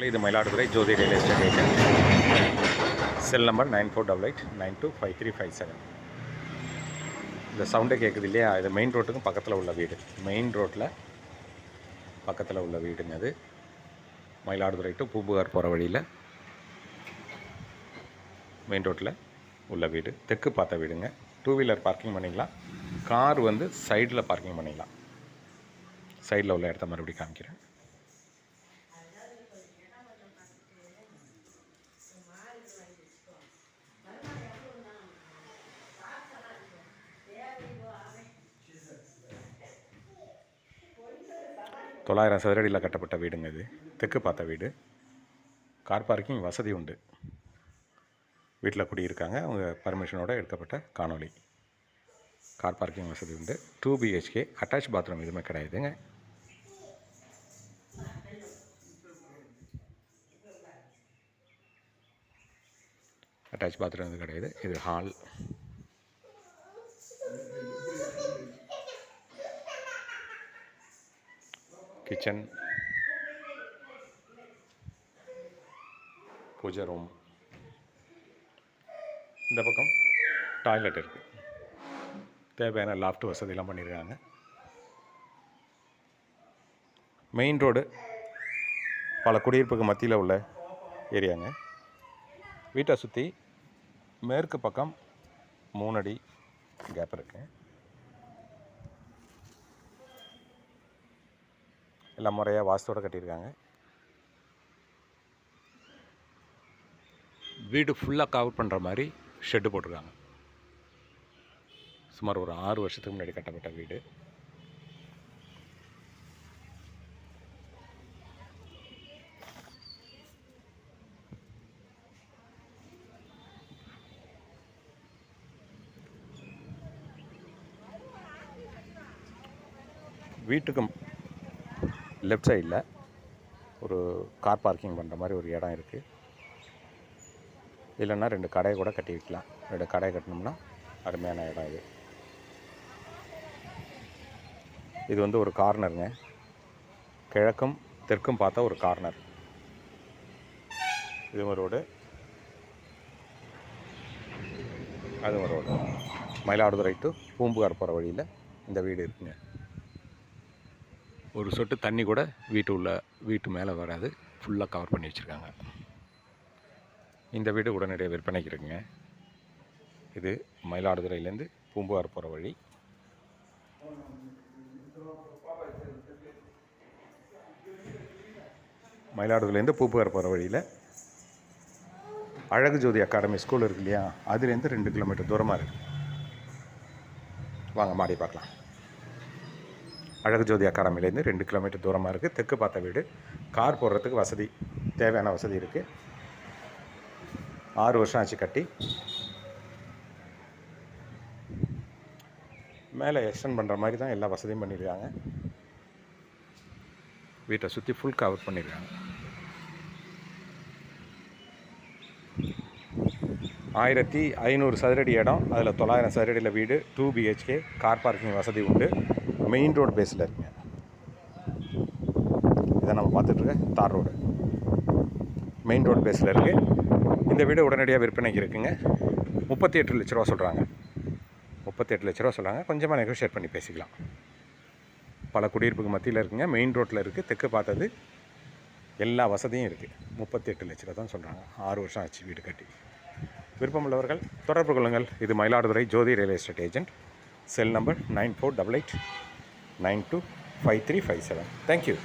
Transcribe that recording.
இது Mayiladuthurai Jothi real estate agent. Cell number 9488925357. இந்த சவுண்டே கேட்குது இல்லையா, இது மெயின் ரோட்டுக்கும் பக்கத்தில் உள்ள வீடு. மெயின் ரோட்டில் பக்கத்தில் உள்ள வீடுங்க அது. மயிலாடுதுறை டு பூம்புகார் போகிற வழியில் மெயின் ரோட்டில் உள்ள வீடு. தெற்கு பார்த்த வீடுங்க. 2 வீலர் பார்க்கிங் பண்ணிக்கலாம். கார் சைடில் பார்க்கிங் பண்ணிக்கலாம். சைடில் உள்ள இடத்த மறுபடியும் காமிக்கிறேன். தொள்ளாயிரம் சதுரடியில் கட்டப்பட்ட வீடுங்க இது. தெற்கு பார்த்த வீடு. கார் பார்க்கிங் வசதி உண்டு. வீட்டில் குடியிருக்காங்க. அவங்க பர்மிஷனோடு எடுக்கப்பட்ட காணொளி. கார் பார்க்கிங் வசதி உண்டு. 2 BHK. அட்டாச் பாத்ரூம் எதுவுமே கிடையாதுங்க. அட்டாச் பாத்ரூம் எதுவும் கிடையாது. இது ஹால். கிச்சன், பூஜை ரூம். இந்த பக்கம் டாய்லெட் இருக்குது. தேவையான லாஃப்ட் வசதியெல்லாம் பண்ணியிருக்காங்க. மெயின் ரோடு பல குடியிருப்புக்கு மத்தியில் உள்ள ஏரியாங்க. வீட்டை சுற்றி மேற்கு பக்கம் 3 அடி கேப் இருக்குது. எல்லாம் முறையாக வாஸ்தோடு கட்டியிருக்காங்க. வீடு ஃபுல்லாக கவர் பண்ணுற மாதிரி ஷெட்டு போட்டிருக்காங்க. சுமார் ஒரு 6 வருஷத்துக்கு முன்னாடி கட்டப்பட்ட வீடு. வீட்டுக்கு லெஃப்ட் சைடில் ஒரு கார் பார்க்கிங் பண்ணுற மாதிரி ஒரு இடம் இருக்குது. இல்லைன்னா 2 கடை கூட கட்டி வைக்கலாம். 2 கடை கட்டினோம்னா அருமையான இடம் இது. இது ஒரு கார்னருங்க. கிழக்கும் தெற்கும் பார்த்தா ஒரு கார்னர். இது ஒரு ரோடு, அது ஒரு ரோடு. மயிலாடுதுறை டு பூம்புகார் போகிற வழியில் இந்த வீடு இருக்குங்க. ஒரு சொட்டு தண்ணி கூட வீட்டு மேலே வராது. ஃபுல்லாக கவர் பண்ணி வச்சுருக்காங்க. இந்த வீடு உடனடியாக விற்பனைக்கு இருக்குங்க. இது மயிலாடுதுறையிலேருந்து பூம்புகார் போகிற வழி. மயிலாடுதுறையிலேருந்து பூம்புகார் போகிற வழியில் அழகு ஜோதி அகாடமி ஸ்கூல் இருக்கு இல்லையா, அதுலேருந்து 2 கிலோமீட்டர் தூரமாக இருக்குது. வாங்க மாடி பார்க்கலாம். அழகு ஜோதி அகாடமிலேருந்து 2 கிலோமீட்டர் தூரமாக இருக்குது. தெற்கு பார்த்த வீடு. கார் போடுறதுக்கு வசதி, தேவையான வசதி இருக்குது. 6 வருஷம் ஆச்சு கட்டி. மேலே எக்ஸ்டெண்ட் பண்ணுற மாதிரி தான் எல்லா வசதியும் பண்ணியிருக்காங்க. வீட்டை சுற்றி ஃபுல் கவர் பண்ணியிருக்காங்க. 1500 சதுரடி இடம். அதில் 900 சதுரடியில் வீடு. 2 BHK. கார் பார்க்கிங் வசதி உண்டு. மெயின் ரோடு பேஸில் இருக்குங்க. இதை நம்ம பார்த்துட்ருக்க தார் ரோடு மெயின் ரோடு பேஸில் இருக்குது. இந்த வீடு உடனடியாக விற்பனைக்கு இருக்குங்க. 38 லட்ச ரூபா சொல்கிறாங்க. 38 லட்ச ரூபா சொல்கிறாங்க. கொஞ்சமாக நெகோஷியேட் பண்ணி பேசிக்கலாம். பல குடியிருப்புக்கு மத்தியில் இருக்குங்க. மெயின் ரோட்டில் இருக்குது. தெற்கு பார்த்தது. எல்லா வசதியும் இருக்குது. 38 லட்ச ரூபா தான் சொல்கிறாங்க. 6 வருஷம் ஆச்சு வீடு கட்டி. விருப்பமுள்ளவர்கள் தொடர்பு கொள்ளுங்கள். இது Mayiladuthurai Jothi real estate agent. Cell number 9488925357. Thank you.